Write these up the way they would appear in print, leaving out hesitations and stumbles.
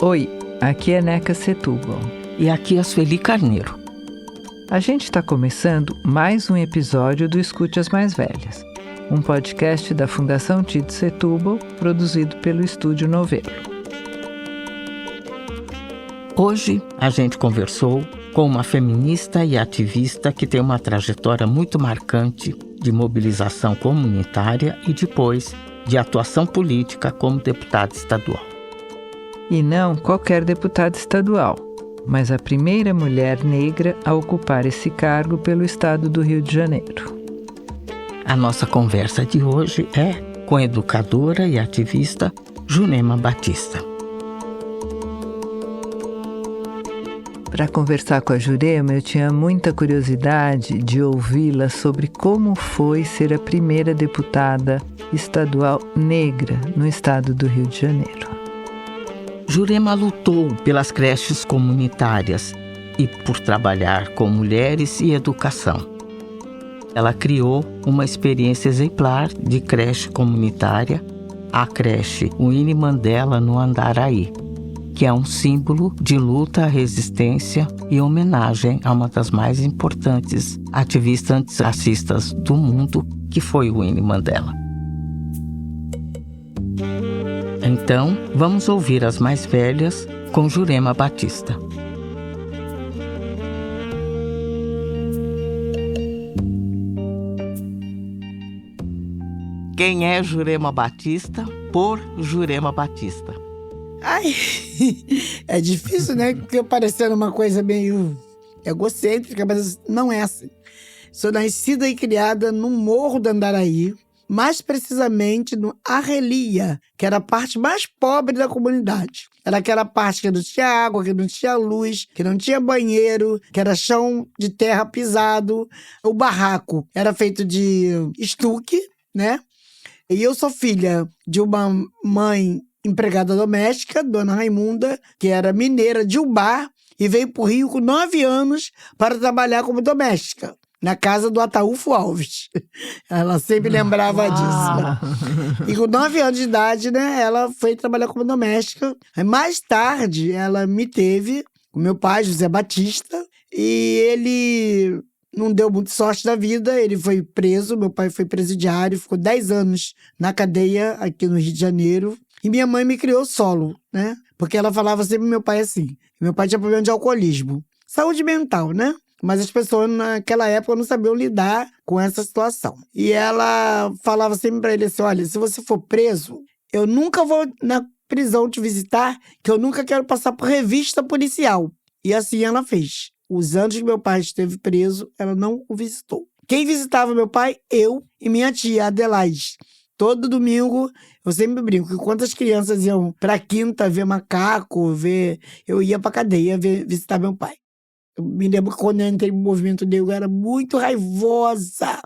Oi, aqui é Neca Setúbal. E aqui é Sueli Carneiro. A gente está começando mais um episódio do Escute as Mais Velhas, um podcast da Fundação Tito Setúbal, produzido pelo Estúdio Novelo. Hoje a gente conversou com uma feminista e ativista que tem uma trajetória muito marcante de mobilização comunitária e depois de atuação política como deputada estadual. E não qualquer deputada estadual, mas a primeira mulher negra a ocupar esse cargo pelo estado do Rio de Janeiro. A nossa conversa de hoje é com a educadora e ativista Jurema Batista. Para conversar com a Jurema, eu tinha muita curiosidade de ouvi-la sobre como foi ser a primeira deputada estadual negra no estado do Rio de Janeiro. Jurema lutou pelas creches comunitárias e por trabalhar com mulheres e educação. Ela criou uma experiência exemplar de creche comunitária, a creche Winnie Mandela no Andaraí, que é um símbolo de luta, resistência e homenagem a uma das mais importantes ativistas antirracistas do mundo, que foi Winnie Mandela. Então, vamos ouvir as mais velhas com Jurema Batista. Quem é Jurema Batista por Jurema Batista? Ai, é difícil, né? Porque parecendo uma coisa meio egocêntrica, mas não é assim. Sou nascida e criada no Morro do Andaraí, mais precisamente no Arrelia, que era a parte mais pobre da comunidade. Era aquela parte que não tinha água, que não tinha luz, que não tinha banheiro, que era chão de terra pisado. O barraco era feito de estuque, né? E eu sou filha de uma mãe empregada doméstica, Dona Raimunda, que era mineira de Ubá e veio para o Rio com 9 anos para trabalhar como doméstica, na casa do Ataúfo Alves. Ela sempre lembrava disso. Né? E com 9 anos de idade, né, ela foi trabalhar como doméstica. Aí, mais tarde, ela me teve com meu pai, José Batista, e ele não deu muita sorte da vida, ele foi preso, meu pai foi presidiário, ficou 10 anos na cadeia aqui no Rio de Janeiro. E minha mãe me criou solo, né? Porque ela falava sempre pro meu pai assim. Meu pai tinha problema de alcoolismo. Saúde mental, né? Mas as pessoas naquela época não sabiam lidar com essa situação. E ela falava sempre pra ele assim, olha, se você for preso, eu nunca vou na prisão te visitar, que eu nunca quero passar por revista policial. E assim ela fez. Os anos que meu pai esteve preso, ela não o visitou. Quem visitava meu pai? Eu e minha tia, Adelaide. Todo domingo, eu sempre brinco que enquanto as crianças iam pra quinta ver macaco, eu ia pra cadeia visitar meu pai. Eu me lembro que quando eu entrei no movimento negro, eu era muito raivosa.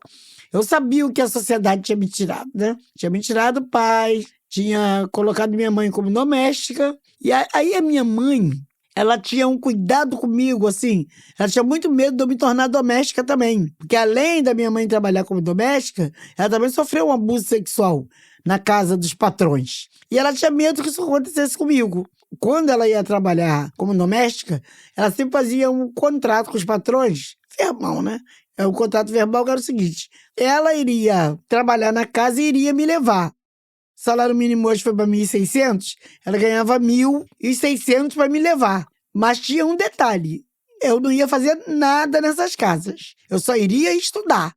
Eu sabia o que a sociedade tinha me tirado, né? Tinha me tirado o pai, tinha colocado minha mãe como doméstica. E aí a minha mãe, ela tinha um cuidado comigo, assim. Ela tinha muito medo de eu me tornar doméstica também. Porque além da minha mãe trabalhar como doméstica, ela também sofreu um abuso sexual na casa dos patrões. E ela tinha medo que isso acontecesse comigo. Quando ela ia trabalhar como doméstica, ela sempre fazia um contrato com os patrões, verbal, né? O contrato verbal que era o seguinte, ela iria trabalhar na casa e iria me levar. O salário mínimo hoje foi para 1.600, ela ganhava 1.600 para me levar. Mas tinha um detalhe, eu não ia fazer nada nessas casas, eu só iria estudar.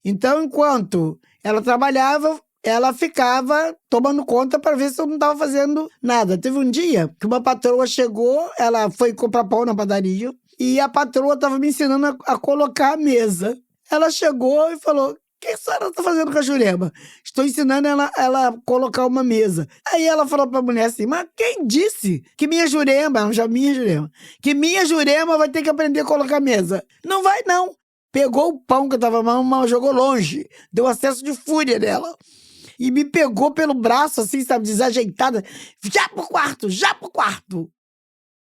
Então, enquanto ela trabalhava, ela ficava tomando conta para ver se eu não estava fazendo nada. Teve um dia que uma patroa chegou, ela foi comprar pão na padaria, e a patroa estava me ensinando a colocar a mesa. Ela chegou e falou, o que a senhora está fazendo com a Jurema? Estou ensinando ela a colocar uma mesa. Aí ela falou para a mulher assim, mas quem disse que minha Jurema que minha Jurema vai ter que aprender a colocar mesa? Não vai, não. Pegou o pão que eu estava mal, jogou longe. Deu acesso de fúria nela. E me pegou pelo braço, assim, sabe, desajeitada. Já pro quarto.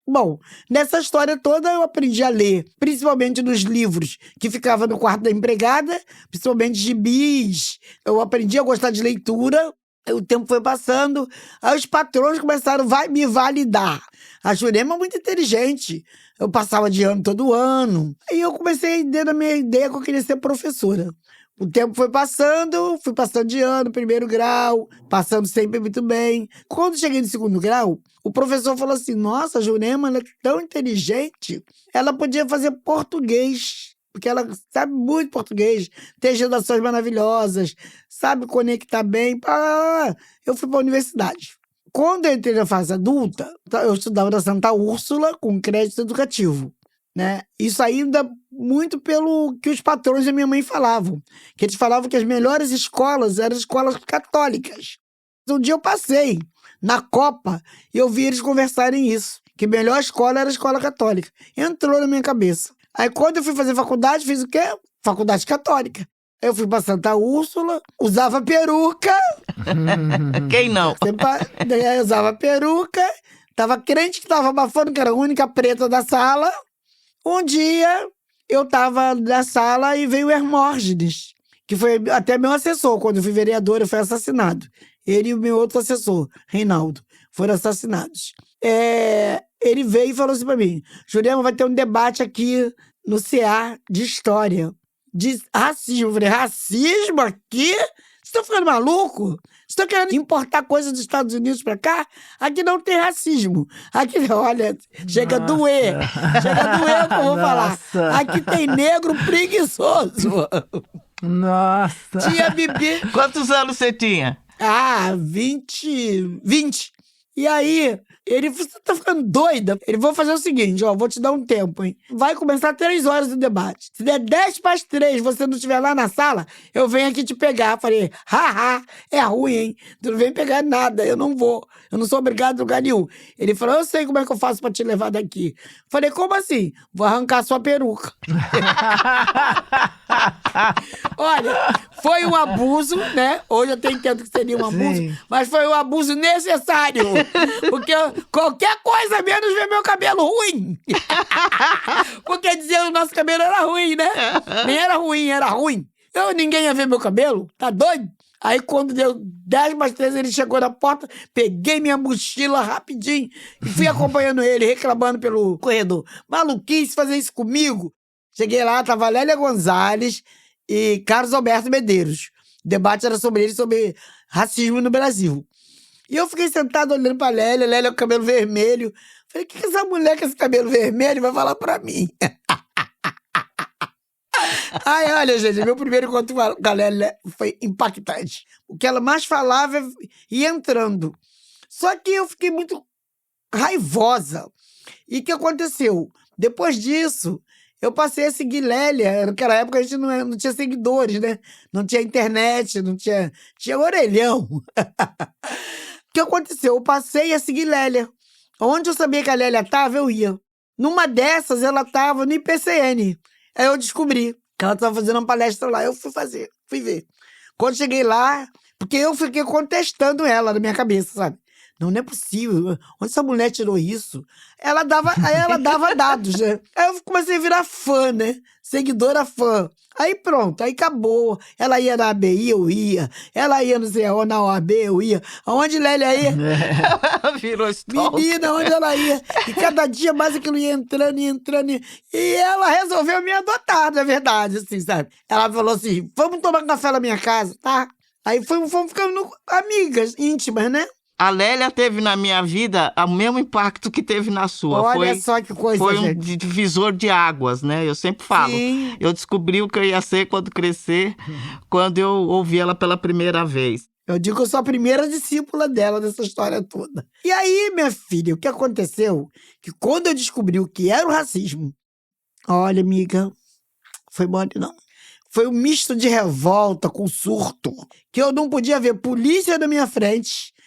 Bom, nessa história toda eu aprendi a ler, principalmente nos livros que ficavam no quarto da empregada, principalmente gibis. Eu aprendi a gostar de leitura Aí o tempo foi passando, aí os patrões começaram a me validar. A Jurema é muito inteligente. Eu passava de ano todo ano. Aí eu comecei a ideia da minha ideia que eu queria ser professora. O tempo foi passando, fui passando de ano, primeiro grau, passando sempre muito bem. Quando cheguei no segundo grau, o professor falou assim, nossa, a Jurema ela é tão inteligente, ela podia fazer português, porque ela sabe muito português, tem redações maravilhosas, sabe conectar bem. Eu fui para a universidade. Quando eu entrei na fase adulta, eu estudava na Santa Úrsula com crédito educativo, né? Isso ainda muito pelo que os patrões da minha mãe falavam. Que eles falavam que as melhores escolas eram escolas católicas. Um dia eu passei na Copa e eu vi eles conversarem isso. Que a melhor escola era a escola católica. Entrou na minha cabeça. Aí quando eu fui fazer faculdade, fiz o quê? Faculdade católica. Eu fui pra Santa Úrsula, usava peruca. Quem não? Eu usava peruca, tava crente que tava abafando, que era a única preta da sala. Um dia, eu tava na sala e veio o Hermógenes, que foi até meu assessor. Quando eu fui vereador, eu fui assassinado. Ele e o meu outro assessor, Reinaldo, foram assassinados. Ele veio e falou assim pra mim, Jurema, vai ter um debate aqui no CA de História. De racismo. Eu falei, racismo aqui? Vocês estão ficando maluco? Vocês estão querendo importar coisas dos Estados Unidos pra cá? Aqui não tem racismo. Aqui, olha, chega a doer. Chega a doer o que eu vou falar. Aqui tem negro preguiçoso. Nossa! Tinha bebê. Quantos anos você tinha? 20. E aí, ele falou, você tá ficando doida? Ele, vou fazer o seguinte, vou te dar um tempo, hein? Vai começar 3 horas o debate. Se der 10:03, você não estiver lá na sala, eu venho aqui te pegar. Falei, haha, é ruim, hein? Tu não vem pegar nada, eu não vou. Eu não sou obrigado a lugar nenhum. Ele falou, eu sei como é que eu faço pra te levar daqui. Falei, como assim? Vou arrancar sua peruca. Olha, foi um abuso, né? Hoje eu até entendo que seria um abuso, Sim. mas foi um abuso necessário. Porque qualquer coisa menos ver meu cabelo ruim. Porque dizer o nosso cabelo era ruim, né? Nem era ruim, era ruim. Ninguém ia ver meu cabelo, tá doido? Aí quando deu 10:13, ele chegou na porta, peguei minha mochila rapidinho e fui acompanhando ele, reclamando pelo corredor. Maluquice fazer isso comigo. Cheguei lá, tava Lélia Gonzalez e Carlos Alberto Medeiros. O debate era sobre ele, sobre racismo no Brasil. E eu fiquei sentado olhando pra Lélia com cabelo vermelho. Falei, o que essa mulher com esse cabelo vermelho vai falar pra mim? Ai, olha, gente, meu primeiro encontro com a Lélia foi impactante. O que ela mais falava ia entrando. Só que eu fiquei muito raivosa. E o que aconteceu? Depois disso, eu passei a seguir Lélia. Naquela época a gente não tinha seguidores, né? Não tinha internet, não tinha... Tinha orelhão. O que aconteceu? Eu passei a seguir Lélia. Onde eu sabia que a Lélia estava, eu ia. Numa dessas, ela estava no IPCN. Aí eu descobri que ela estava fazendo uma palestra lá. Eu fui ver. Quando cheguei lá, porque eu fiquei contestando ela na minha cabeça, sabe? Não é possível. Onde essa mulher tirou isso? Aí ela dava dados, né? Aí eu comecei a virar fã, né? Seguidora fã. Aí pronto, aí acabou. Ela ia na ABI, eu ia. Ela ia na OAB, eu ia. Aonde Lélia ia? Ela virou stalker. Menina, onde ela ia? E cada dia mais aquilo ia entrando. E ela resolveu me adotar, na verdade, assim, sabe? Ela falou assim, vamos tomar café na minha casa, tá? Aí fomos ficando amigas, íntimas, né? A Lélia teve na minha vida o mesmo impacto que teve na sua. Olha só que coisa, Foi um gente. divisor de águas, né? Eu sempre falo. Sim. Eu descobri o que eu ia ser quando crescer, quando eu ouvi ela pela primeira vez. Eu digo que eu sou a primeira discípula dela nessa história toda. E aí, minha filha, o que aconteceu? Que quando eu descobri o que era o racismo, olha, amiga, foi mole não. Foi um misto de revolta com surto, que eu não podia ver polícia na minha frente.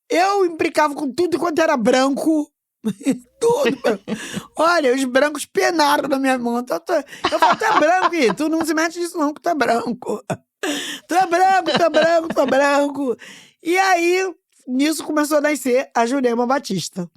Eu implicava com tudo quanto era branco. Tudo. Olha, os brancos penaram na minha mão. Eu falei, tu é branco, Ih, tu não se mete nisso não, que tu é branco. Tu é branco. E aí, nisso começou a nascer a Jurema Batista.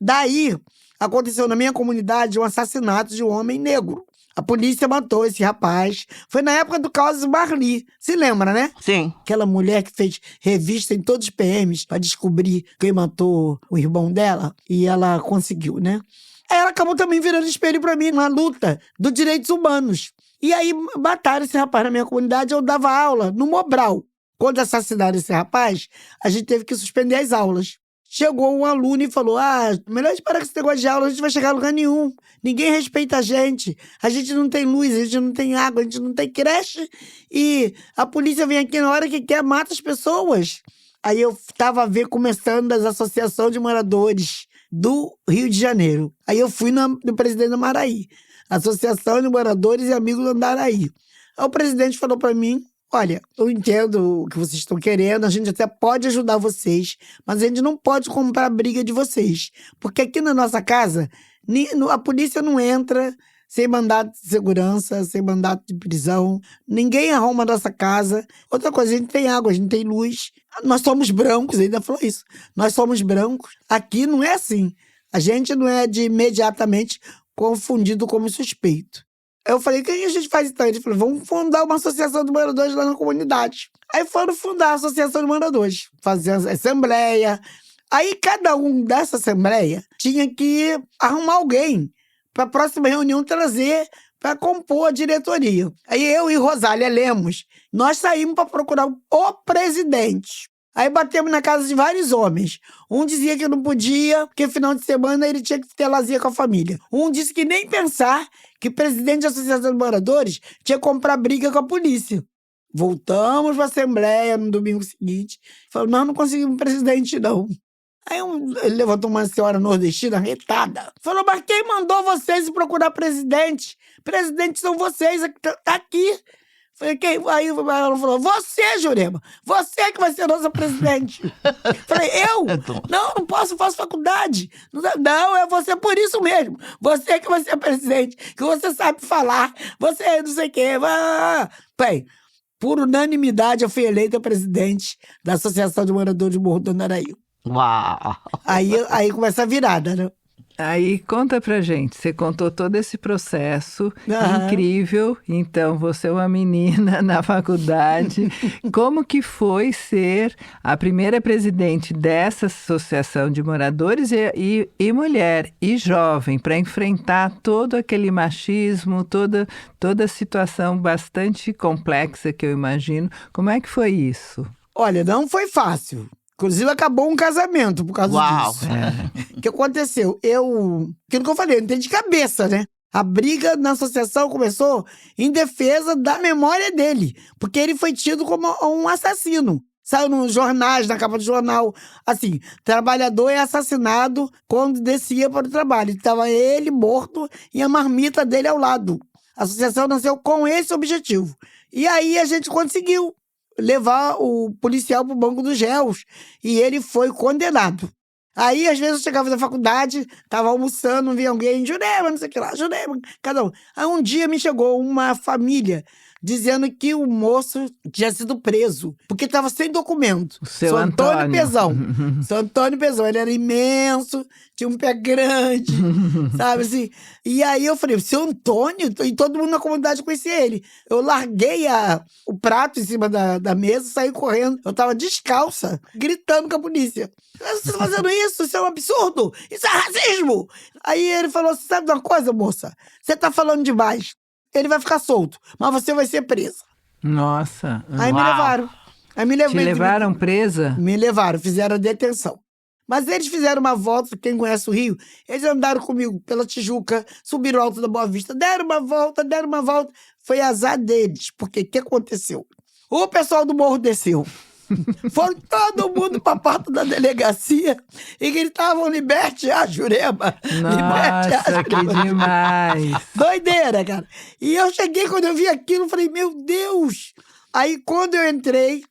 Daí, aconteceu na minha comunidade um assassinato de um homem negro. A polícia matou esse rapaz. Foi na época do caso Marli. Se lembra, né? Sim. Aquela mulher que fez revista em todos os PMs pra descobrir quem matou o irmão dela. E ela conseguiu, né? Aí ela acabou também virando espelho pra mim na luta dos direitos humanos. E aí mataram esse rapaz na minha comunidade. Eu dava aula no Mobral. Quando assassinaram esse rapaz, a gente teve que suspender as aulas. Chegou um aluno e falou, melhor esperar que esse negócio de aula, a gente vai chegar a lugar nenhum. Ninguém respeita a gente não tem luz, a gente não tem água, a gente não tem creche. E a polícia vem aqui na hora que quer, mata as pessoas. Aí eu estava começando das associações de moradores do Rio de Janeiro. Aí eu fui no presidente da Maraí, Associação de Moradores e Amigos do Andaraí. Aí o presidente falou para mim, olha, eu entendo o que vocês estão querendo, a gente até pode ajudar vocês, mas a gente não pode comprar a briga de vocês. Porque aqui na nossa casa, a polícia não entra sem mandato de segurança, sem mandato de prisão. Ninguém arruma a nossa casa. Outra coisa, a gente tem água, a gente tem luz. Nós somos brancos, ainda falou isso. Nós somos brancos. Aqui não é assim. A gente não é de imediatamente confundido como suspeito. Eu falei, o que a gente faz então? Ele falou, vamos fundar uma associação de moradores lá na comunidade. Aí foram fundar a associação de moradores, fazer assembleia. Aí cada um dessa assembleia tinha que arrumar alguém para a próxima reunião trazer para compor a diretoria. Aí eu e Rosália Lemos, nós saímos para procurar o presidente. Aí batemos na casa de vários homens. Um dizia que não podia, porque final de semana ele tinha que ter lazer com a família. Um disse que nem pensar que o presidente da Associação de Moradores tinha que comprar briga com a polícia. Voltamos para a Assembleia no domingo seguinte. Falou, nós não conseguimos presidente, não. Aí ele levantou uma senhora nordestina retada. Falou, mas quem mandou vocês procurar presidente? Presidente são vocês, tá aqui. Falei, quem? Aí ela falou, você, Jurema, você que vai ser nossa presidente. Falei, eu? Não posso, faço faculdade. Não, é você por isso mesmo. Você que vai ser presidente, que você sabe falar, você não sei o quê. Bem, por unanimidade, eu fui eleita presidente da Associação de Moradores de Morro do Andaraí. Uau! Aí começa a virada, né? Aí conta pra gente, você contou todo esse processo incrível, então você é uma menina na faculdade, como que foi ser a primeira presidente dessa associação de moradores e mulher e jovem, para enfrentar todo aquele machismo, toda a situação bastante complexa que eu imagino, como é que foi isso? Olha, não foi fácil. Inclusive, acabou um casamento por causa disso. O que aconteceu? Aquilo que eu falei, eu não tenho de cabeça, né? A briga na associação começou em defesa da memória dele, porque ele foi tido como um assassino. Saiu nos jornais, na capa do jornal, assim, trabalhador é assassinado quando descia para o trabalho. Estava ele morto e a marmita dele ao lado. A associação nasceu com esse objetivo. E aí a gente conseguiu levar o policial pro banco dos réus. E ele foi condenado. Aí, às vezes, eu chegava da faculdade, tava almoçando, via alguém, Jurema, não sei o que lá, Jurema, cada um. Aí, um dia me chegou uma família dizendo que o moço tinha sido preso, porque estava sem documento. O seu Antônio Pezão. Seu Antônio Pezão, ele era imenso, tinha um pé grande, sabe assim? E aí eu falei, seu Antônio? E todo mundo na comunidade conhecia ele. Eu larguei o prato em cima da mesa, saí correndo. Eu tava descalça, gritando com a polícia. Você tá fazendo isso? Isso é um absurdo! Isso é racismo! Aí ele falou, você sabe de uma coisa, moça? Você tá falando demais. Ele vai ficar solto, mas você vai ser presa. Nossa. Aí me levaram. Te levaram presa? Me levaram, fizeram a detenção. Mas eles fizeram uma volta, quem conhece o Rio, eles andaram comigo pela Tijuca, subiram o Alto da Boa Vista, deram uma volta. Foi azar deles, porque o que aconteceu? O pessoal do morro desceu. Foram todo mundo pra porta da delegacia e gritavam, liberte a Jurema. Liberte a Jurema. Que demais. Doideira, cara. E eu cheguei, quando eu vi aquilo, falei, meu Deus. Aí, quando eu entrei,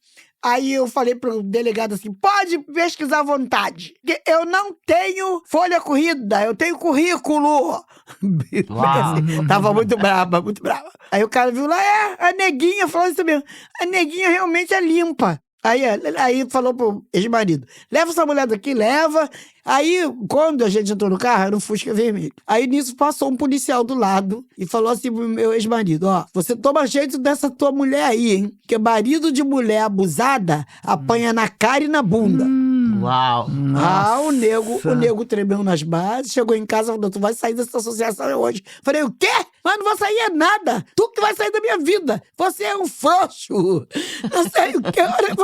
aí eu falei pro delegado assim, pode pesquisar à vontade. Porque eu não tenho folha corrida, eu tenho currículo. Assim, tava muito brava, muito brava. Aí o cara viu lá, a neguinha falou isso mesmo. A neguinha realmente é limpa. Aí falou pro ex-marido, leva essa mulher daqui, leva. Aí, quando a gente entrou no carro, era um Fusca vermelho. Aí, nisso, passou um policial do lado e falou assim pro meu ex-marido, você toma jeito dessa tua mulher aí, hein? Porque marido de mulher abusada apanha na cara e na bunda. Uau! O nego tremeu nas bases, chegou em casa e falou, tu vai sair dessa associação hoje. Falei, o quê? Mas não vou sair é nada. Tu que vai sair da minha vida. Você é um frouxo. Não sei o quê.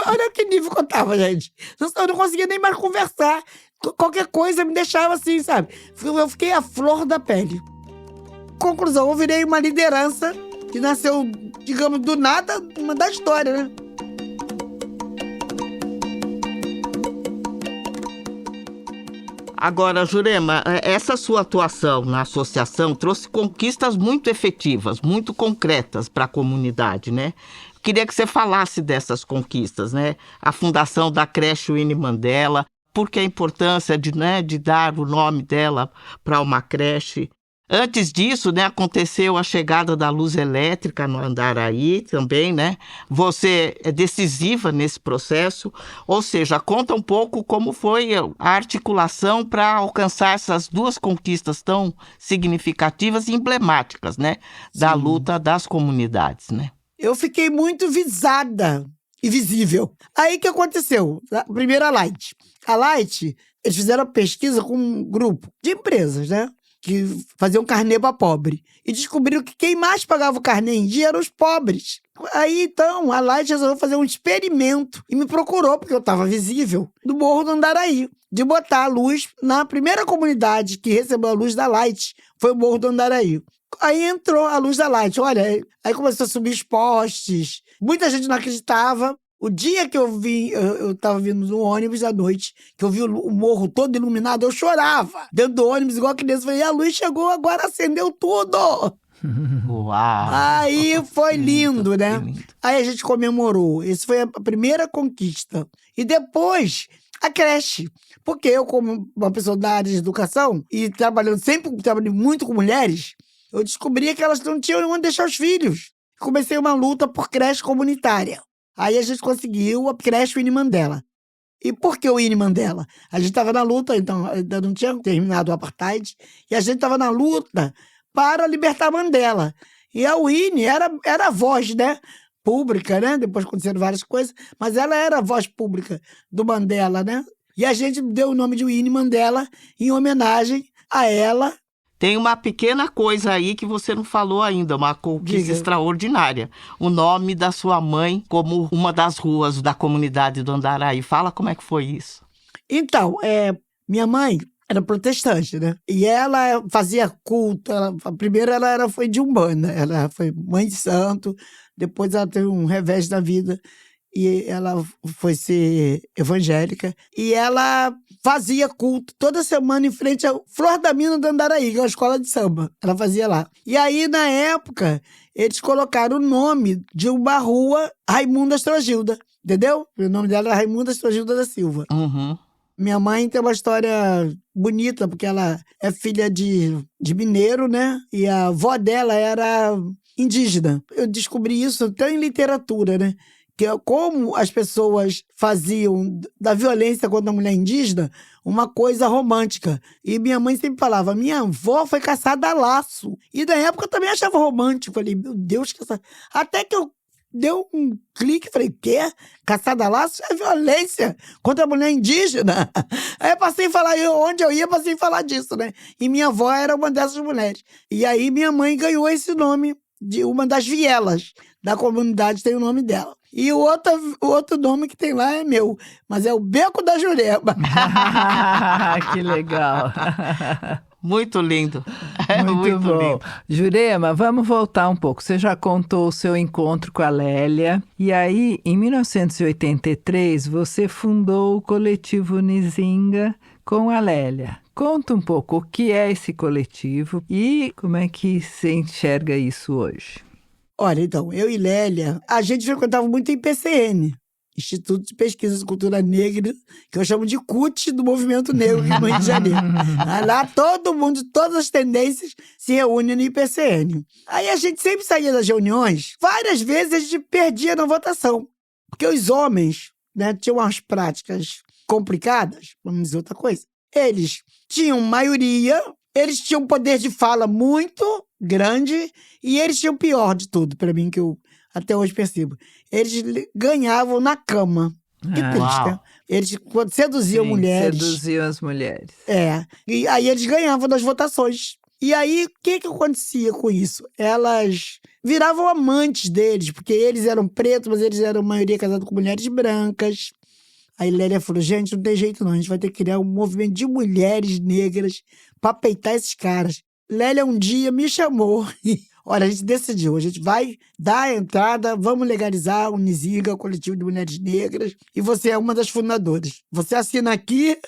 Olha que nível que eu tava, gente. Eu não conseguia nem mais conversar. Qualquer coisa me deixava assim, sabe? Eu fiquei a flor da pele. Conclusão, eu virei uma liderança que nasceu, digamos, do nada, uma da história, né? Agora, Jurema, essa sua atuação na associação trouxe conquistas muito efetivas, muito concretas para a comunidade, né? Queria que você falasse dessas conquistas, né? A fundação da creche Winnie Mandela, por que a importância de dar o nome dela para uma creche. Antes disso, né, aconteceu a chegada da luz elétrica no Andaraí também, né? Você é decisiva nesse processo, ou seja, conta um pouco como foi a articulação para alcançar essas duas conquistas tão significativas e emblemáticas, né, da luta das comunidades, né? Eu fiquei muito visada e visível. Aí o que aconteceu? Primeiro a Light. A Light, eles fizeram a pesquisa com um grupo de empresas, né? Que faziam carnê para pobre. E descobriram que quem mais pagava o carnê em dia eram os pobres. Aí, então, a Light resolveu fazer um experimento e me procurou, porque eu estava visível, do Morro do Andaraí, de botar a luz na primeira comunidade que recebeu a luz da Light, foi o Morro do Andaraí. Aí entrou a luz da Light, olha, aí começou a subir os postes, muita gente não acreditava. O dia que eu tava vindo no ônibus à noite, que eu vi o morro todo iluminado, eu chorava. Dentro do ônibus, igual criança, falei, a luz chegou, agora acendeu tudo. Uau! Aí foi lindo, né? Aí a gente comemorou. Essa foi a primeira conquista. E depois, a creche. Porque eu, como uma pessoa da área de educação, e sempre trabalhando muito com mulheres, eu descobria que elas não tinham onde deixar os filhos. Comecei uma luta por creche comunitária. Aí a gente conseguiu a creche Winnie Mandela. E por que o Winnie Mandela? A gente estava na luta, então ainda não tinha terminado o apartheid, e a gente estava na luta para libertar Mandela. E a Winnie era a voz, né, pública, né? Depois aconteceram várias coisas, mas ela era a voz pública do Mandela, né? E a gente deu o nome de Winnie Mandela em homenagem a ela. Tem uma pequena coisa aí que você não falou ainda, uma conquista extraordinária. O nome da sua mãe como uma das ruas da comunidade do Andaraí. Fala como é que foi isso. Então, minha mãe era protestante, né? E ela fazia culto. Primeiro ela foi de Umbanda, ela foi mãe de santo, depois ela teve um revés na vida e ela foi ser evangélica. E ela fazia culto toda semana em frente à Flor da Mina do Andaraí, que é uma escola de samba. Ela fazia lá. E aí, na época, eles colocaram o nome de uma rua, Raimunda Astrogilda, entendeu? O nome dela era Raimunda Astrogilda da Silva. Uhum. Minha mãe tem uma história bonita, porque ela é filha de mineiro, né? E a avó dela era indígena. Eu descobri isso até em literatura, né? Que é como as pessoas faziam da violência contra a mulher indígena uma coisa romântica. E minha mãe sempre falava, minha avó foi caçada a laço. E na época eu também achava romântico. Falei, meu Deus, até que eu dei um clique, falei, quê? Caçada a laço é violência contra a mulher indígena. Aí eu passei a falar, onde eu ia, passei a falar disso, né? E minha avó era uma dessas mulheres. E aí minha mãe ganhou esse nome de uma das vielas da comunidade, tem o nome dela. E o outro nome que tem lá é meu, mas é o Beco da Jurema. Que legal. Muito lindo. Muito bom. Lindo. Jurema, vamos voltar um pouco. Você já contou o seu encontro com a Lélia. E aí, em 1983, você fundou o coletivo Nizinga com a Lélia. Conta um pouco o que é esse coletivo e como é que você enxerga isso hoje. Olha, então, eu e Lélia, a gente frequentava muito em IPCN, Instituto de Pesquisa de Cultura Negra, que eu chamo de CUT do Movimento Negro aqui no Rio de Janeiro. Lá todo mundo, de todas as tendências, se reúne no IPCN. Aí a gente sempre saía das reuniões, várias vezes a gente perdia na votação, porque os homens né, tinham umas práticas complicadas, vamos dizer outra coisa. Eles tinham maioria, eles tinham poder de fala muito grande e eles tinham o pior de tudo, para mim, que eu até hoje percebo. Eles ganhavam na cama. Que triste, Uau. né? Eles seduziam Sim, mulheres. seduziam as mulheres. E aí eles ganhavam das votações. E aí, o que acontecia com isso? Elas viravam amantes deles, porque eles eram pretos, mas eles eram a maioria casados com mulheres brancas. Aí Lélia falou, gente, não tem jeito não, a gente vai ter que criar um movimento de mulheres negras para peitar esses caras. Lélia um dia me chamou e, olha, a gente decidiu, a gente vai dar a entrada, vamos legalizar o Nizinga, o Coletivo de Mulheres Negras, e você é uma das fundadoras. Você assina aqui...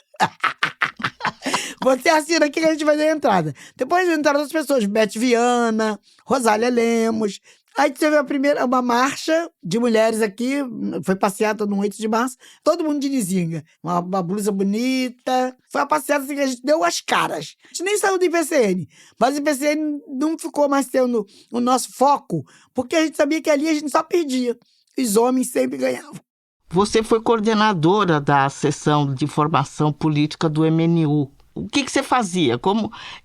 Você assina aqui que a gente vai dar a entrada. Depois entraram outras pessoas, Beth Viana, Rosália Lemos. Aí teve uma marcha de mulheres aqui, foi passeata no 8 de março, todo mundo de Nizinga. Uma blusa bonita. Foi uma passeata assim que a gente deu as caras. A gente nem saiu do IPCN, mas o IPCN não ficou mais sendo o nosso foco, porque a gente sabia que ali a gente só perdia. Os homens sempre ganhavam. Você foi coordenadora da seção de formação política do MNU. O que você fazia?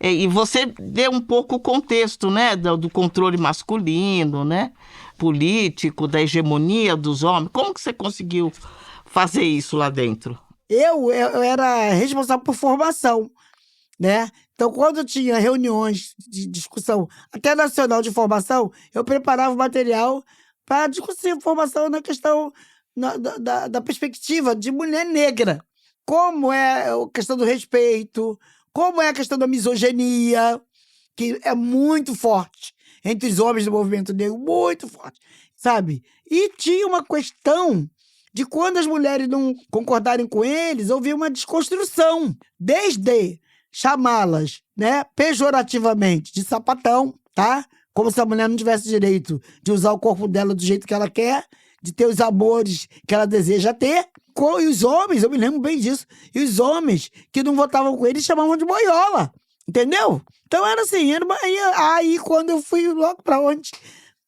E você deu um pouco o contexto, né, do controle masculino, né, político, da hegemonia dos homens. Como que você conseguiu fazer isso lá dentro? Eu era responsável por formação, né? Então, quando tinha reuniões de discussão, até nacional de formação, eu preparava o material para discutir formação na questão da perspectiva de mulher negra. Como é a questão do respeito, como é a questão da misoginia, que é muito forte entre os homens do movimento negro, muito forte, sabe? E tinha uma questão de quando as mulheres não concordarem com eles, houve uma desconstrução, desde chamá-las, né, pejorativamente de sapatão, tá? Como se a mulher não tivesse direito de usar o corpo dela do jeito que ela quer, de ter os amores que ela deseja ter. E os homens, eu me lembro bem disso, e os homens que não votavam com eles chamavam de boiola, entendeu? Então era assim, aí quando eu fui logo para onde?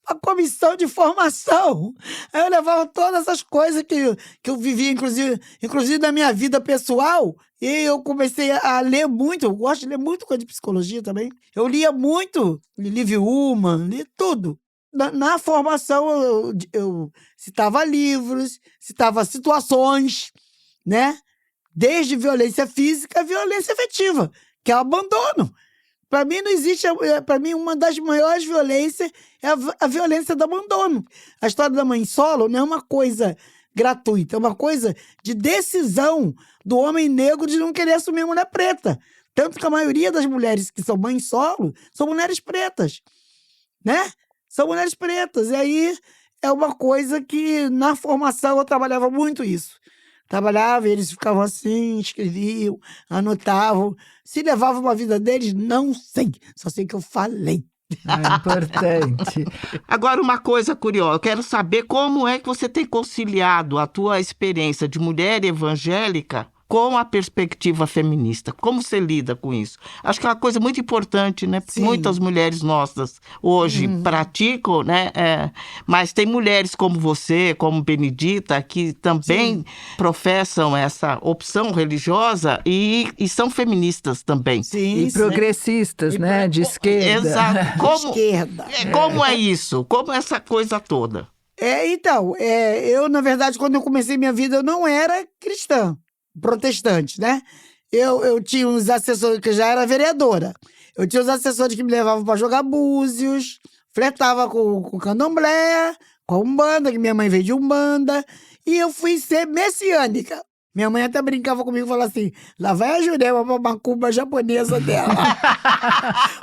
A comissão de formação. Aí eu levava todas essas coisas que eu vivia, inclusive na minha vida pessoal, e eu comecei a ler muito, eu gosto de ler muito coisa de psicologia também. Eu lia muito, Liv Ullmann, li tudo. Na formação, eu citava livros, citava situações, né? Desde violência física a violência afetiva, que é o abandono. Para mim, não existe. Para mim, uma das maiores violências é a violência do abandono. A história da mãe solo não é uma coisa gratuita, é uma coisa de decisão do homem negro de não querer assumir a mulher preta. Tanto que a maioria das mulheres que são mães solo são mulheres pretas, né? São mulheres pretas. E aí é uma coisa que na formação eu trabalhava muito isso. Trabalhava, eles ficavam assim, escreviam, anotavam. Se levava uma vida deles, não sei. Só sei que eu falei. É importante. Agora, uma coisa curiosa, eu quero saber como é que você tem conciliado a tua experiência de mulher evangélica com a perspectiva feminista. Como você lida com isso? Acho que é uma coisa muito importante, né? Sim. Muitas mulheres nossas hoje praticam, né? Mas tem mulheres como você, como Benedita, que também professam essa opção religiosa e são feministas também. Sim, E progressistas, né? De esquerda. Exato. Esquerda. Como é isso? Como é essa coisa toda? Eu, na verdade, quando eu comecei minha vida, eu não era cristã, protestante, né? Eu tinha uns assessores, que eu já era vereadora. Eu tinha uns assessores que me levavam para jogar búzios, flertava com candomblé, com umbanda, que minha mãe veio de umbanda, e eu fui ser messiânica. Minha mãe até brincava comigo e falava assim, lá vai a Jurema pra macumba japonesa dela.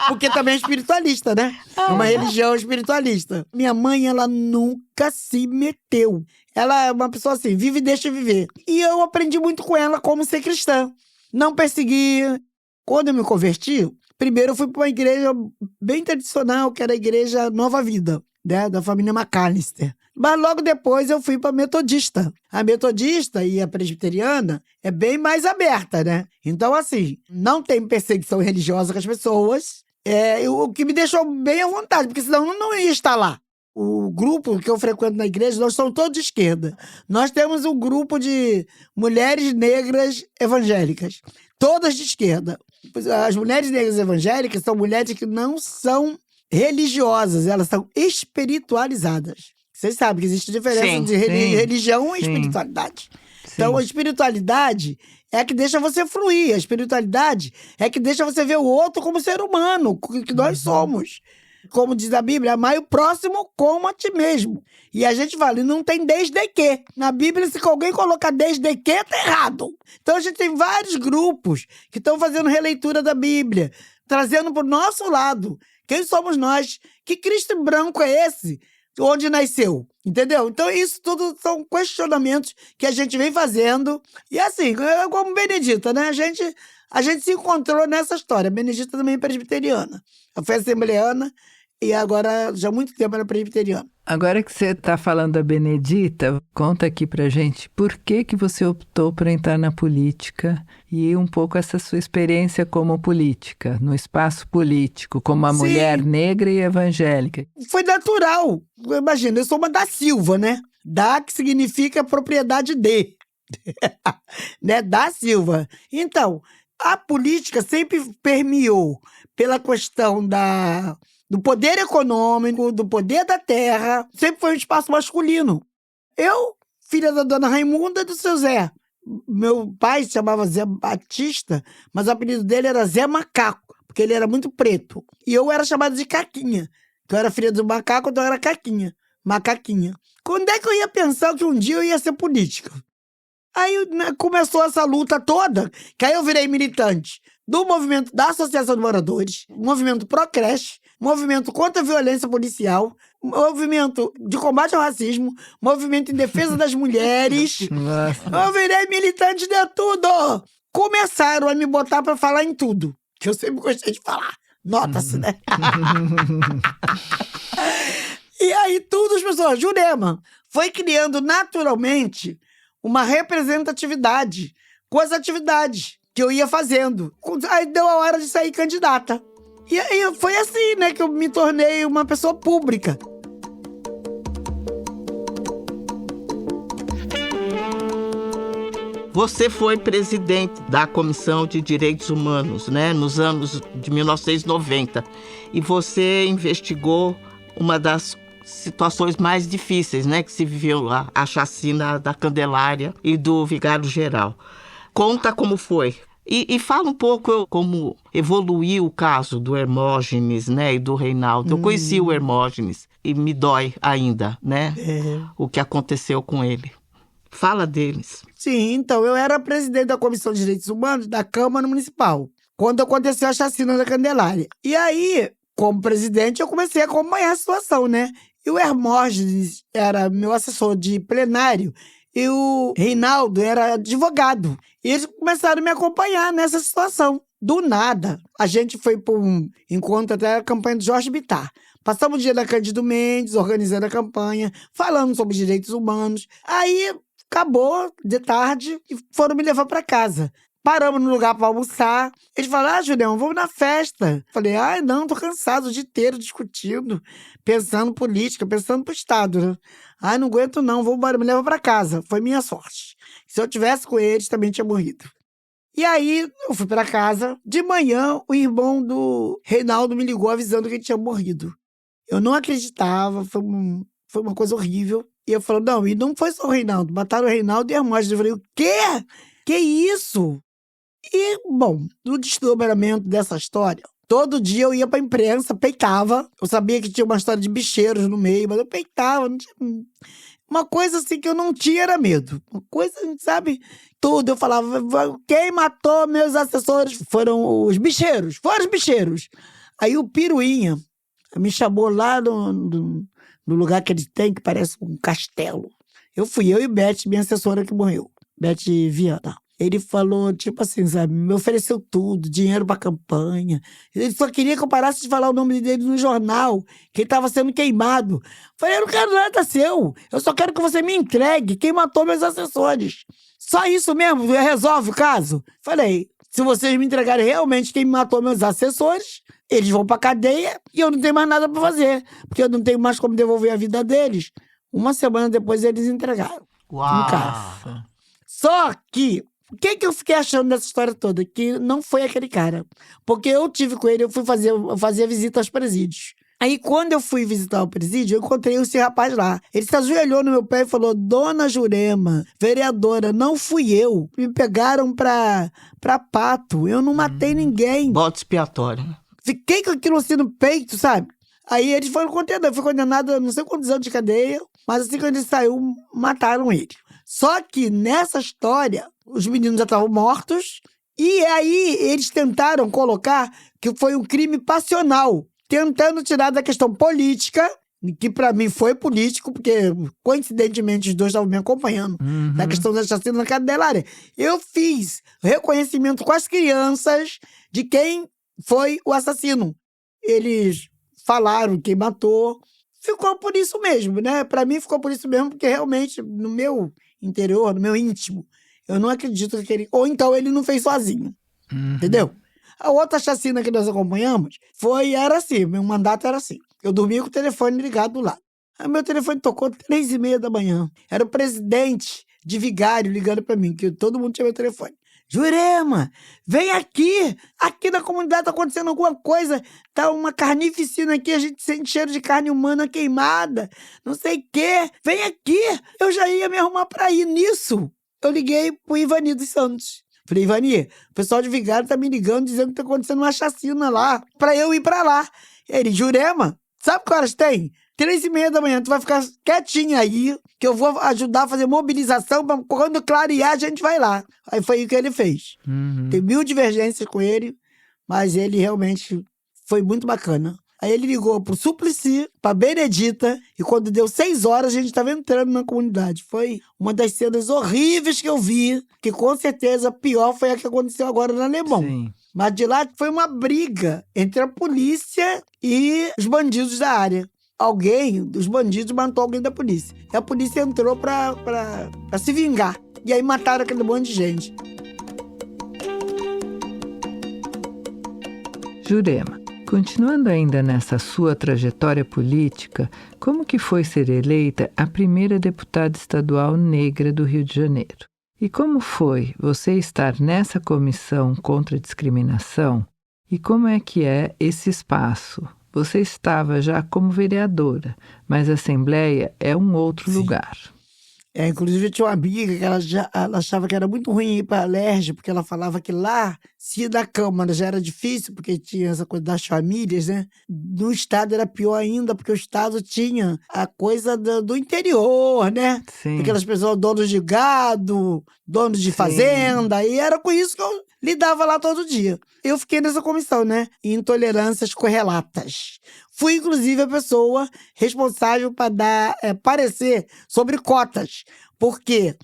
Porque também é espiritualista, né? É uma religião espiritualista. Minha mãe, ela nunca se meteu. Ela é uma pessoa assim, vive e deixa viver. E eu aprendi muito com ela como ser cristã. Não perseguir. Quando eu me converti, primeiro eu fui para uma igreja bem tradicional, que era a Igreja Nova Vida, né? Da família McAllister. Mas logo depois eu fui para a metodista. A metodista e a presbiteriana é bem mais aberta, né? Então, assim, não tem perseguição religiosa com as pessoas. O que me deixou bem à vontade, porque senão eu não ia estar lá. O grupo que eu frequento na igreja, nós somos todos de esquerda. Nós temos um grupo de mulheres negras evangélicas, todas de esquerda. As mulheres negras evangélicas são mulheres que não são religiosas, elas são espiritualizadas. Vocês sabem que existe diferença de religião e espiritualidade. Então, a espiritualidade é a que deixa você fluir. A espiritualidade é a que deixa você ver o outro como ser humano, que nós somos. Como diz a Bíblia, amai o próximo como a ti mesmo. E a gente fala, não tem desde que. Na Bíblia, se alguém colocar desde que, tá errado. Então, a gente tem vários grupos que estão fazendo releitura da Bíblia, trazendo para o nosso lado. Quem somos nós? Que Cristo branco é esse? Onde nasceu? Entendeu? Então, isso tudo são questionamentos que a gente vem fazendo. E assim, como Benedita, né? A gente se encontrou nessa história. A Benedita também é presbiteriana. Eu fui assembleana e agora, já há muito tempo, era presbiteriana. Agora que você está falando da Benedita, conta aqui pra gente por que você optou por entrar na política e um pouco essa sua experiência como política, no espaço político, como uma mulher negra e evangélica. Foi natural. Imagina, eu sou uma da Silva, né? Da que significa propriedade de. Né? Da Silva. Então, a política sempre permeou pela questão do poder econômico, do poder da terra, sempre foi um espaço masculino. Eu, filha da dona Raimunda e do seu Zé. Meu pai se chamava Zé Batista, mas o apelido dele era Zé Macaco, porque ele era muito preto. E eu era chamada de Caquinha. Eu era filha do macaco, então eu era Caquinha. Macaquinha. Quando é que eu ia pensar que um dia eu ia ser política? Aí começou essa luta toda, que aí eu virei militante do movimento da Associação de Moradores, movimento pró-creche, movimento contra a violência policial, movimento de combate ao racismo, movimento em defesa das mulheres. Nossa. Eu virei militante de tudo. Começaram a me botar pra falar em tudo, que eu sempre gostei de falar. Nota-se, né? E aí tudo as pessoas, Jurema, foi criando naturalmente uma representatividade com as atividades que eu ia fazendo. Aí deu a hora de sair candidata. E aí foi assim, né, que eu me tornei uma pessoa pública. Você foi presidente da Comissão de Direitos Humanos, né, nos anos de 1990. E você investigou uma das situações mais difíceis, né, que se viveu lá, a chacina da Candelária e do Vigário Geral. Conta como foi. E fala um pouco como evoluiu o caso do Hermógenes, né, e do Reinaldo. Eu conheci o Hermógenes e me dói ainda, né, o que aconteceu com ele. Fala deles. Sim, então, eu era presidente da Comissão de Direitos Humanos da Câmara Municipal, quando aconteceu a chacina da Candelária. E aí, como presidente, eu comecei a acompanhar a situação, né? E o Hermógenes era meu assessor de plenário e o Reinaldo era advogado. E eles começaram a me acompanhar nessa situação. Do nada, a gente foi para um encontro até a campanha do Jorge Bittar. Passamos o dia da Cândido Mendes, organizando a campanha, falando sobre direitos humanos. Aí, acabou de tarde e foram me levar para casa. Paramos no lugar para almoçar. Eles falaram, Julião, vamos na festa. Falei, não, tô cansado o dia inteiro discutindo, pensando política, pensando pro Estado, né? Não aguento não, vou embora, me leva para casa. Foi minha sorte. Se eu tivesse com eles, também tinha morrido. E aí, eu fui para casa. De manhã, o irmão do Reinaldo me ligou avisando que ele tinha morrido. Eu não acreditava, foi uma coisa horrível. E eu falei, não, e não foi só o Reinaldo, mataram o Reinaldo e a Hermógenes. Eu falei, o quê? Que isso? E, bom, no desdobramento dessa história, todo dia eu ia pra imprensa, peitava. Eu sabia que tinha uma história de bicheiros no meio, mas eu peitava. Não tinha... Uma coisa assim que eu não tinha era medo. Uma coisa, sabe? Tudo. Eu falava, quem matou meus assessores foram os bicheiros. Foram os bicheiros. Aí o Piruinha me chamou lá no lugar que ele tem, que parece um castelo. Eu e Beth, minha assessora que morreu. Beth Viana. Ele falou, tipo assim, sabe, me ofereceu tudo, dinheiro pra campanha. Ele só queria que eu parasse de falar o nome dele no jornal, que ele tava sendo queimado. Falei, eu não quero nada seu. Eu só quero que você me entregue quem matou meus assessores. Só isso mesmo, resolve o caso? Falei, se vocês me entregarem realmente quem matou meus assessores, eles vão pra cadeia e eu não tenho mais nada pra fazer, porque eu não tenho mais como devolver a vida deles. Uma semana depois eles entregaram. Uau! Em casa. Só que, o que eu fiquei achando dessa história toda? Que não foi aquele cara. Porque eu tive com ele, eu fazia visita aos presídios. Aí, quando eu fui visitar o presídio, eu encontrei esse rapaz lá. Ele se ajoelhou no meu pé e falou: Dona Jurema, vereadora, não fui eu. Me pegaram pra pato. Eu não matei ninguém. Bode expiatório. Fiquei com aquilo assim no peito, sabe? Aí eles foram condenados. Foi condenado a não sei quantos anos de cadeia. Mas assim que ele saiu, mataram ele. Só que nessa história, os meninos já estavam mortos. E aí eles tentaram colocar que foi um crime passional, tentando tirar da questão política, que pra mim foi político, porque coincidentemente os dois estavam me acompanhando na questão da chacina na Candelária. Eu fiz reconhecimento com as crianças de quem foi o assassino. Eles falaram quem matou. Ficou por isso mesmo, né? Pra mim ficou por isso mesmo, porque realmente no meu interior, no meu íntimo, eu não acredito que ele... Ou então ele não fez sozinho, entendeu? A outra chacina que nós acompanhamos era assim, meu mandato era assim. Eu dormia com o telefone ligado do lado. Aí meu telefone tocou 3h30 da manhã. Era o presidente de Vigário ligando pra mim, que todo mundo tinha meu telefone. Jurema, vem aqui! Aqui na comunidade tá acontecendo alguma coisa. Tá uma carnificina aqui, a gente sente cheiro de carne humana queimada. Não sei o quê. Vem aqui! Eu já ia me arrumar pra ir nisso. Eu liguei pro Ivani dos Santos. Falei: Ivani, o pessoal de Vigário tá me ligando dizendo que tá acontecendo uma chacina lá, pra eu ir pra lá. Ele: Jurema, sabe que horas tem? 3h30 da manhã, tu vai ficar quietinha aí, que eu vou ajudar a fazer mobilização, pra quando clarear a gente vai lá. Aí foi o que ele fez. Tem 1000 divergências com ele, mas ele realmente foi muito bacana. Aí ele ligou pro Suplicy, pra Benedita, e quando deu 6 horas, a gente estava entrando na comunidade. Foi uma das cenas horríveis que eu vi, que com certeza a pior foi a que aconteceu agora na Leblon. Sim. Mas de lá foi uma briga entre a polícia e os bandidos da área. Alguém dos bandidos matou alguém da polícia. E a polícia entrou pra se vingar. E aí mataram aquele monte de gente. Jurema, continuando ainda nessa sua trajetória política, como que foi ser eleita a primeira deputada estadual negra do Rio de Janeiro? E como foi você estar nessa comissão contra a discriminação? E como é que é esse espaço? Você estava já como vereadora, mas a Assembleia é um outro lugar. Inclusive, eu tinha uma amiga que ela achava que era muito ruim ir para a Alerj, porque ela falava que lá, se ir da Câmara já era difícil, porque tinha essa coisa das famílias, né? No Estado era pior ainda, porque o Estado tinha a coisa do interior, né? Sim. Aquelas pessoas, donos de gado, donos de fazenda, e era com isso que eu lidava lá todo dia. Eu fiquei nessa comissão, né? Intolerâncias correlatas. Fui, inclusive, a pessoa responsável para dar parecer sobre cotas, porque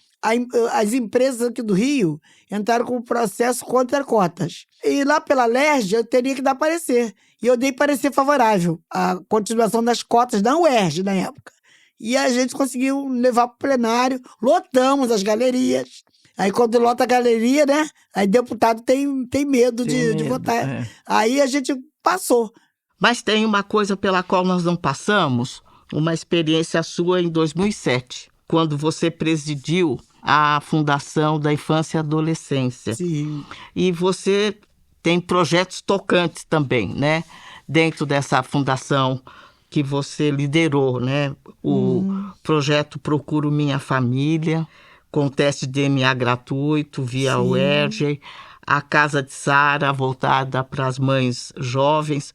as empresas aqui do Rio entraram com um processo contra cotas. E lá pela Alerj, eu teria que dar parecer. E eu dei parecer favorável à continuação das cotas da UERJ, na época. E a gente conseguiu levar para o plenário, lotamos as galerias. Aí quando lota a galeria, né? Aí deputado tem medo de votar. É. Aí a gente passou. Mas tem uma coisa pela qual nós não passamos, uma experiência sua em 2007, quando você presidiu a Fundação da Infância e Adolescência. Sim. E você tem projetos tocantes também, né? Dentro dessa fundação que você liderou, né? O projeto Procuro Minha Família, com teste de DNA gratuito via UERJ, a Casa de Sara, voltada para as mães jovens.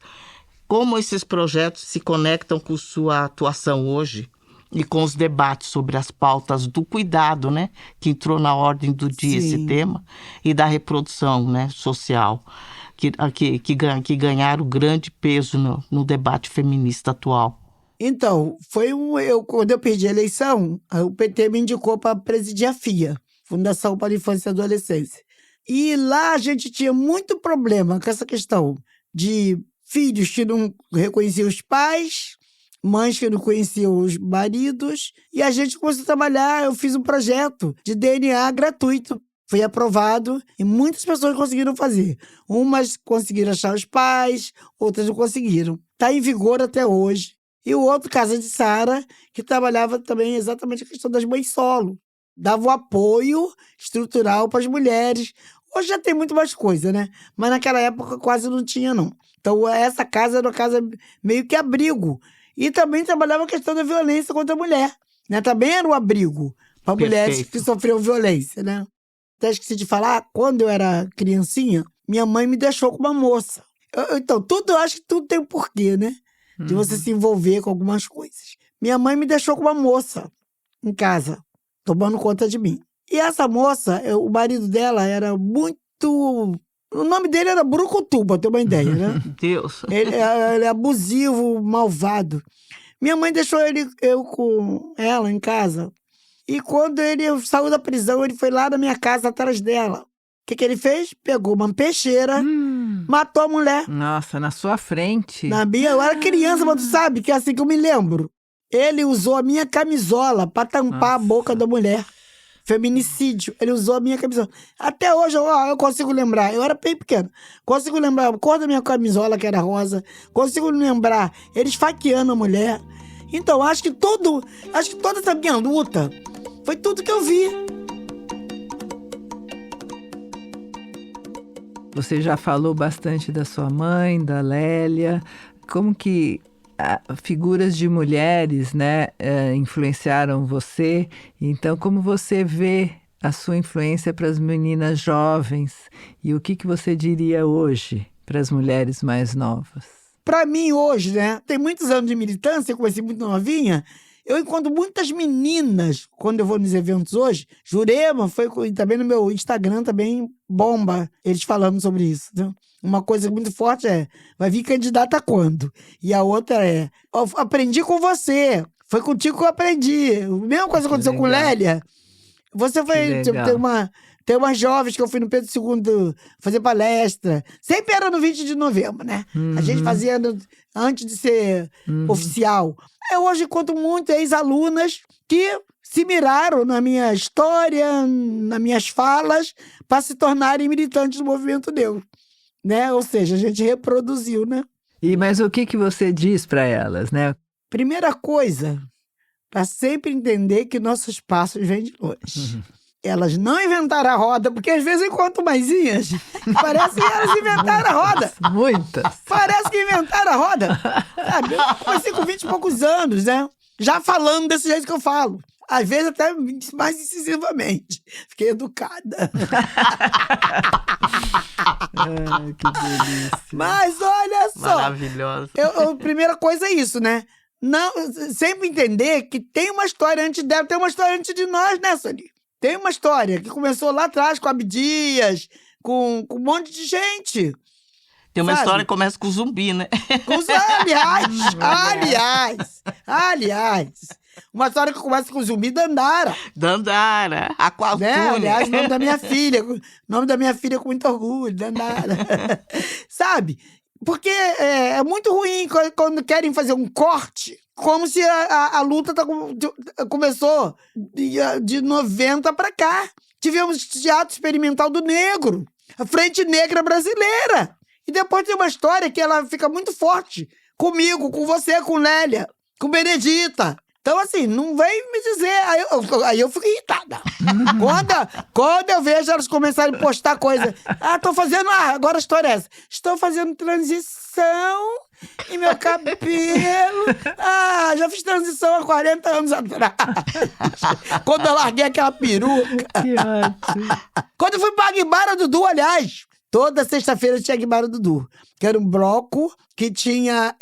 Como esses projetos se conectam com sua atuação hoje e com os debates sobre as pautas do cuidado, né? Que entrou na ordem do dia esse tema, e da reprodução, né, social, que ganharam grande peso no debate feminista atual. Então, quando eu perdi a eleição, o PT me indicou para presidir a FIA, Fundação para a Infância e Adolescência. E lá a gente tinha muito problema com essa questão de filhos que não reconheciam os pais, mães que não conheciam os maridos, e a gente começou a trabalhar. Eu fiz um projeto de DNA gratuito. foi aprovado e muitas pessoas conseguiram fazer. Umas conseguiram achar os pais, outras não conseguiram. Está em vigor até hoje. E o outro, Casa de Sara, que trabalhava também exatamente a questão das mães solo. Dava o apoio estrutural para as mulheres. Hoje já tem muito mais coisa, né? Mas naquela época quase não tinha, não. Então essa casa era uma casa meio que abrigo. E também trabalhava a questão da violência contra a mulher, né? Também era um abrigo para mulheres que sofriam violência, né? Até esqueci de falar, quando eu era criancinha, minha mãe me deixou com uma moça. Então, eu acho que tudo tem um porquê, né? De você se envolver com algumas coisas. Minha mãe me deixou com uma moça em casa, tomando conta de mim. E essa moça, o marido dela era muito... O nome dele era Brucutu, pra ter uma ideia, né? Deus. Ele é abusivo, malvado. Minha mãe deixou eu com ela em casa. E quando ele saiu da prisão, ele foi lá na minha casa atrás dela. O que ele fez? Pegou uma peixeira, matou a mulher. Nossa, na sua frente. Eu era criança, mas tu sabe que é assim que eu me lembro. Ele usou a minha camisola pra tampar a boca da mulher. Feminicídio. Ele usou a minha camisola. Até hoje, eu consigo lembrar. Eu era bem pequeno. Consigo lembrar a cor da minha camisola, que era rosa. Consigo lembrar ele esfaqueando a mulher. Então, acho que toda essa minha luta foi tudo que eu vi. Você já falou bastante da sua mãe, da Lélia. Como que figuras de mulheres, né, influenciaram você? Então, como você vê a sua influência para as meninas jovens? E o que você diria hoje para as mulheres mais novas? Para mim, hoje, né, tem muitos anos de militância, eu comecei muito novinha, eu encontro muitas meninas, quando eu vou nos eventos hoje. Jurema foi também no meu Instagram, também bomba, eles falando sobre isso, né? Uma coisa muito forte vai vir candidata quando? E a outra aprendi com você, foi contigo que eu aprendi. A mesma coisa aconteceu com Lélia. Você foi, tem umas jovens que eu fui no Pedro II fazer palestra. Sempre era no 20 de novembro, né? A gente fazia antes de ser oficial. Eu hoje encontro muitas ex-alunas que se miraram na minha história, nas minhas falas, para se tornarem militantes do movimento negro. Né? Ou seja, a gente reproduziu, né? Mas o que você diz para elas, né? Primeira coisa, para sempre entender que nossos passos vêm de longe. Elas não inventaram a roda, porque às vezes eu encontro maisinhas que parece que elas inventaram a roda. Muitas. Parece que inventaram a roda. Sabe? Eu comecei com 20 e poucos anos, né? Já falando desse jeito que eu falo. Às vezes até mais incisivamente. Fiquei educada. Ai, que delícia. Mas olha só. Maravilhosa. Primeira coisa é isso, né? Não, sempre entender que tem uma história antes dela, tem uma história antes de nós, né, Sony? Tem uma história que começou lá atrás com Abdias, com um monte de gente. Tem uma história que começa com zumbi, né? Aliás. Uma história que começa com zumbi Dandara. Dandara, Aqualtune. Né? Aliás, nome da minha filha com muito orgulho, Dandara. Sabe? Porque é muito ruim quando querem fazer um corte, como se a luta começou de 90 para cá. Tivemos teatro experimental do negro, a Frente Negra Brasileira. E depois tem uma história que ela fica muito forte comigo, com você, com Lélia, com Benedita. Então, assim, não vem me dizer... Aí eu fico irritada. Quando eu vejo elas começarem a postar coisa... tô fazendo... agora a história é essa. Estou fazendo transição em meu cabelo. Já fiz transição há 40 anos atrás. Quando eu larguei aquela peruca. Que ótimo. Quando eu fui pra Guimara Dudu, aliás... Toda sexta-feira tinha Guimara Dudu. Que era um bloco que tinha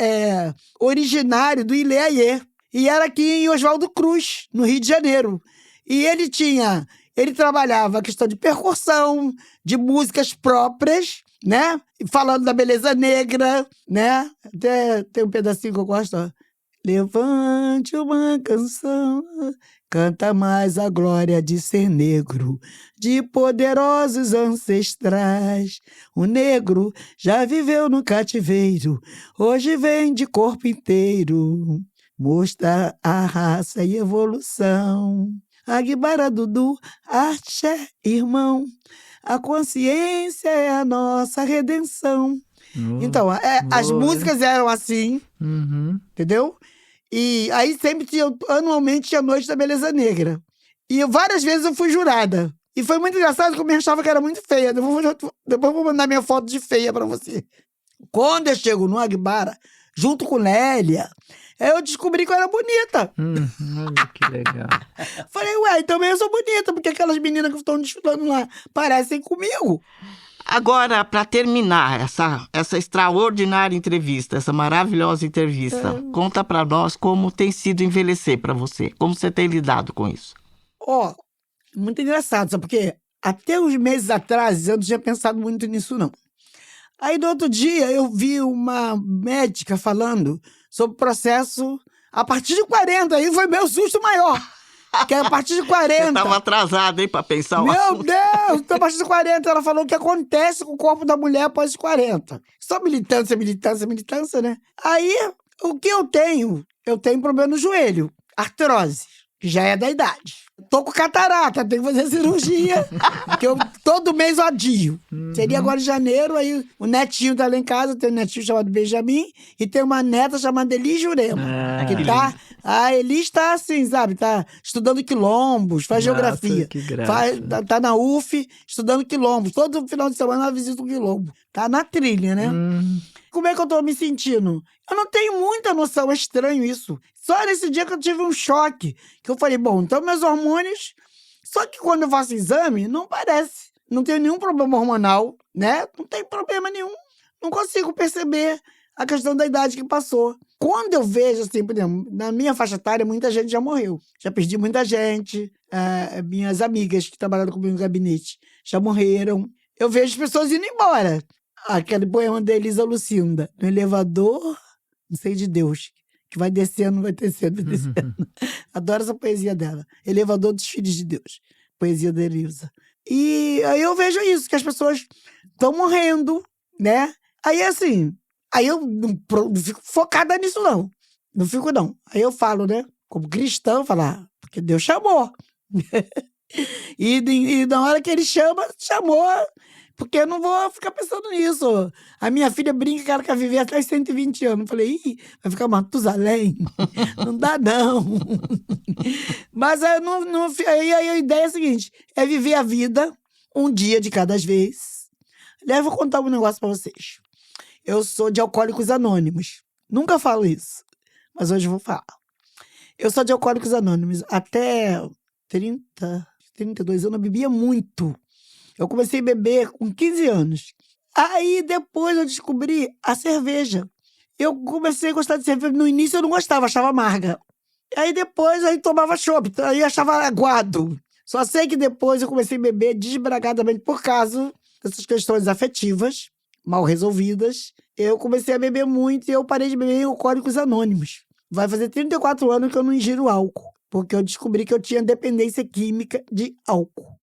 originário do Ilê Aie. E era aqui em Oswaldo Cruz, no Rio de Janeiro. E ele trabalhava a questão de percussão, de músicas próprias, né? Falando da beleza negra, né? Até tem um pedacinho que eu gosto, ó. Levante uma canção, canta mais a glória de ser negro, de poderosos ancestrais. O negro já viveu no cativeiro, hoje vem de corpo inteiro. Mostra a raça e evolução. Aguibara, Dudu, axé, irmão. A consciência é a nossa redenção. Então, as músicas eram assim, entendeu? E aí sempre tinha, anualmente tinha Noite da Beleza Negra. E várias vezes eu fui jurada. E foi muito engraçado porque eu me achava que era muito feia. Depois eu vou mandar minha foto de feia pra você. Quando eu chego no Aguibara, junto com Lélia, eu descobri que eu era bonita. Olha que legal. Falei, então eu sou bonita, porque aquelas meninas que estão desfilando lá parecem comigo. Agora, para terminar essa extraordinária entrevista, essa maravilhosa entrevista, conta para nós como tem sido envelhecer para você, como você tem lidado com isso. Muito engraçado, sabe? Porque até uns meses atrás eu não tinha pensado muito nisso, não. Aí, no outro dia, eu vi uma médica falando sobre o processo a partir de 40. Aí foi meu susto maior. Que é a partir de 40. Você estava atrasada, hein, para pensar o Meu assunto. Deus! Então, a partir de 40, ela falou o que acontece com o corpo da mulher após os 40. Só militância, né? Aí, o que eu tenho? Eu tenho problema no joelho. Artrose, que já é da idade. Tô com catarata, tenho que fazer cirurgia, que eu todo mês eu adio. Seria agora em janeiro, aí o netinho tá lá em casa, tem um netinho chamado Benjamin, e tem uma neta chamada Elis Jurema. Que tá, a Elis tá assim, sabe, tá estudando quilombos, faz geografia. Que graça. Tá na UF, estudando quilombos. Todo final de semana ela visita um quilombo. Tá na trilha, né? Como é que eu tô me sentindo? Eu não tenho muita noção, é estranho isso. Só nesse dia que eu tive um choque, que eu falei, bom, então meus hormônios... Só que quando eu faço exame, não parece. Não tenho nenhum problema hormonal, né? Não tem problema nenhum. Não consigo perceber a questão da idade que passou. Quando eu vejo, assim, por exemplo, na minha faixa etária, muita gente já morreu. Já perdi muita gente. Minhas amigas que trabalharam comigo no gabinete já morreram. Eu vejo as pessoas indo embora. Aquele poema da Elisa Lucinda. No elevador, não sei de Deus, que vai descendo, vai descendo. Adoro essa poesia dela. Elevador dos Filhos de Deus. Poesia da Elisa. E aí eu vejo isso, que as pessoas estão morrendo, né? Aí assim, aí eu não fico focada nisso, não. Não fico, não. Aí eu falo, né? Como cristão, falar, porque Deus chamou. E na hora que ele chamou, porque eu não vou ficar pensando nisso. A minha filha brinca que ela quer viver até 120 anos. Eu falei, vai ficar Matusalém? Não dá, não. Mas aí a ideia é a seguinte, é viver a vida um dia de cada vez. Eu vou contar um negócio pra vocês. Eu sou de Alcoólicos Anônimos. Nunca falo isso, mas hoje eu vou falar. Eu sou de Alcoólicos Anônimos. Até 32 anos eu bebia muito. Eu comecei a beber com 15 anos. Aí, depois, eu descobri a cerveja. Eu comecei a gostar de cerveja. No início, eu não gostava, achava amarga. Aí, depois, tomava chopp. Aí, achava aguado. Só sei que depois eu comecei a beber desbragadamente por causa dessas questões afetivas, mal resolvidas. Eu comecei a beber muito e eu parei de beber em Alcoólicos Anônimos. Vai fazer 34 anos que eu não ingiro álcool, porque eu descobri que eu tinha dependência química de álcool.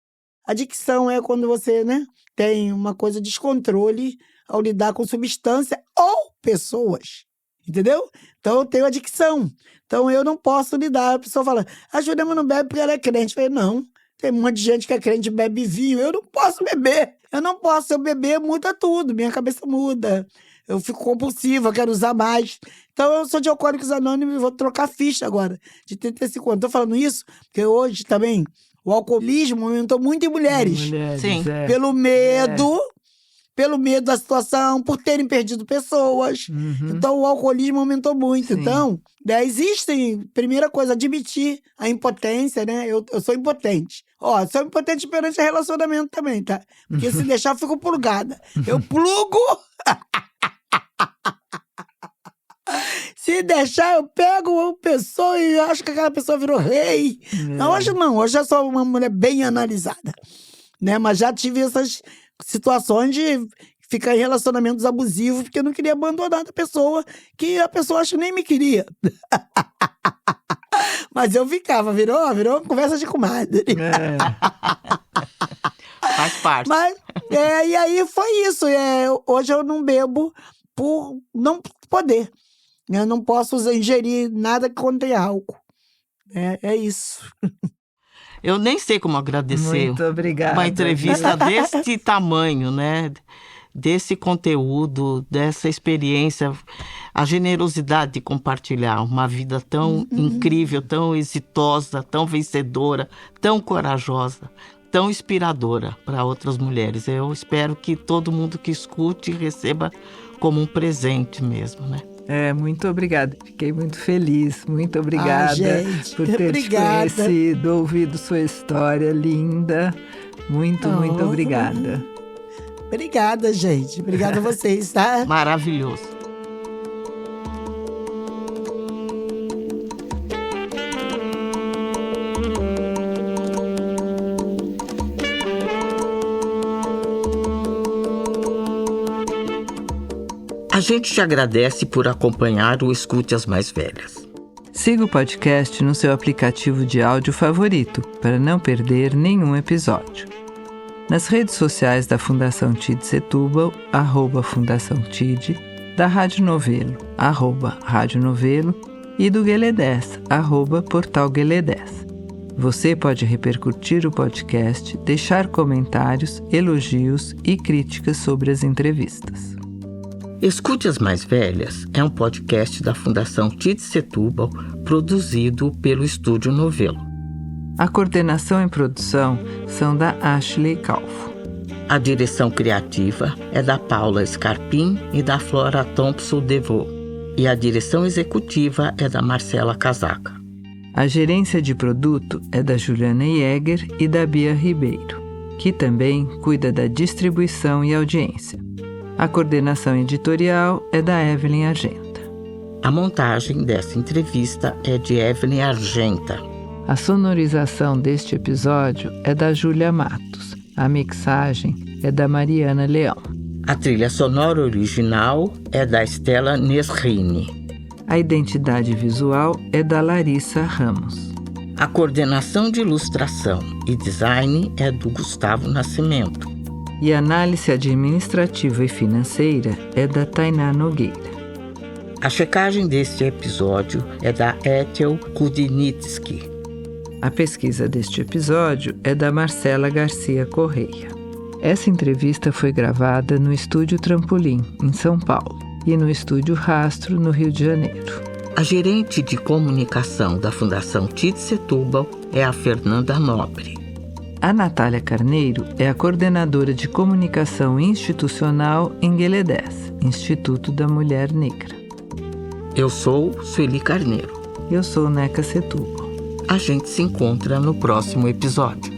Adicção é quando você, né, tem uma coisa de descontrole ao lidar com substância ou pessoas, entendeu? Então eu tenho adicção, então eu não posso lidar. A pessoa fala, a Jurema não bebe porque ela é crente. Eu falei, não, tem um monte de gente que é crente e bebe vinho, eu não posso beber. Se eu beber muda tudo, minha cabeça muda. Eu fico compulsiva, quero usar mais. Então eu sou de Alcoólicos Anônimos e vou trocar ficha agora, de 35 anos. Estou falando isso porque hoje também o alcoolismo aumentou muito em mulheres. Sim. Pelo medo da situação, por terem perdido pessoas. Então, o alcoolismo aumentou muito. Sim. Então, existem, primeira coisa, admitir a impotência, né? Eu sou impotente. Sou impotente perante relacionamento também, tá? Porque se deixar, eu fico plugada. Eu plugo... Se deixar, eu pego uma pessoa e acho que aquela pessoa virou rei. Hoje não, hoje eu sou uma mulher bem analisada, né? Mas já tive essas situações de ficar em relacionamentos abusivos porque eu não queria abandonar a pessoa, que a pessoa acho que nem me queria. Mas eu ficava, virou uma conversa de comadre. Faz parte. Mas, e aí foi isso. Hoje eu não bebo por não poder. Eu não posso ingerir nada que contém álcool. É isso. Eu nem sei como agradecer. Muito obrigada. Uma entrevista desse tamanho, né? Desse conteúdo, dessa experiência, a generosidade de compartilhar uma vida tão incrível, tão exitosa, tão vencedora, tão corajosa, tão inspiradora para outras mulheres. Eu espero que todo mundo que escute receba como um presente mesmo, né? Muito obrigada. Fiquei muito feliz. Muito obrigada por ter te conhecido, ouvido sua história linda. Muito obrigada. Obrigada, gente. Obrigada a vocês, tá? Maravilhoso. A gente te agradece por acompanhar o Escute as Mais Velhas. Siga o podcast no seu aplicativo de áudio favorito para não perder nenhum episódio. Nas redes sociais da Fundação TID Setúbal, @Fundação TID, da Rádio Novelo, @Rádio Novelo e do Guelé10, @Portal Guelé10. Você pode repercutir o podcast, deixar comentários, elogios e críticas sobre as entrevistas. Escute as Mais Velhas é um podcast da Fundação TID Setúbal, produzido pelo Estúdio Novelo. A coordenação e produção são da Ashley Calfo. A direção criativa é da Paula Scarpim e da Flora Thompson-Devaux. E a direção executiva é da Marcela Casaca. A gerência de produto é da Juliana Jäger e da Bia Ribeiro, que também cuida da distribuição e audiência. A coordenação editorial é da Evelyn Argenta. A montagem dessa entrevista é de Evelyn Argenta. A sonorização deste episódio é da Júlia Matos. A mixagem é da Mariana Leão. A trilha sonora original é da Estela Nesrini. A identidade visual é da Larissa Ramos. A coordenação de ilustração e design é do Gustavo Nascimento. E a análise administrativa e financeira é da Tainá Nogueira. A checagem deste episódio é da Ethel Kudinitsky. A pesquisa deste episódio é da Marcela Garcia Correia. Essa entrevista foi gravada no Estúdio Trampolim, em São Paulo, e no Estúdio Rastro, no Rio de Janeiro. A gerente de comunicação da Fundação TID Setúbal é a Fernanda Nobre. A Natália Carneiro é a coordenadora de comunicação institucional em Guelé10, Instituto da Mulher Negra. Eu sou Sueli Carneiro. Eu sou Neca Setúbal. A gente se encontra no próximo episódio.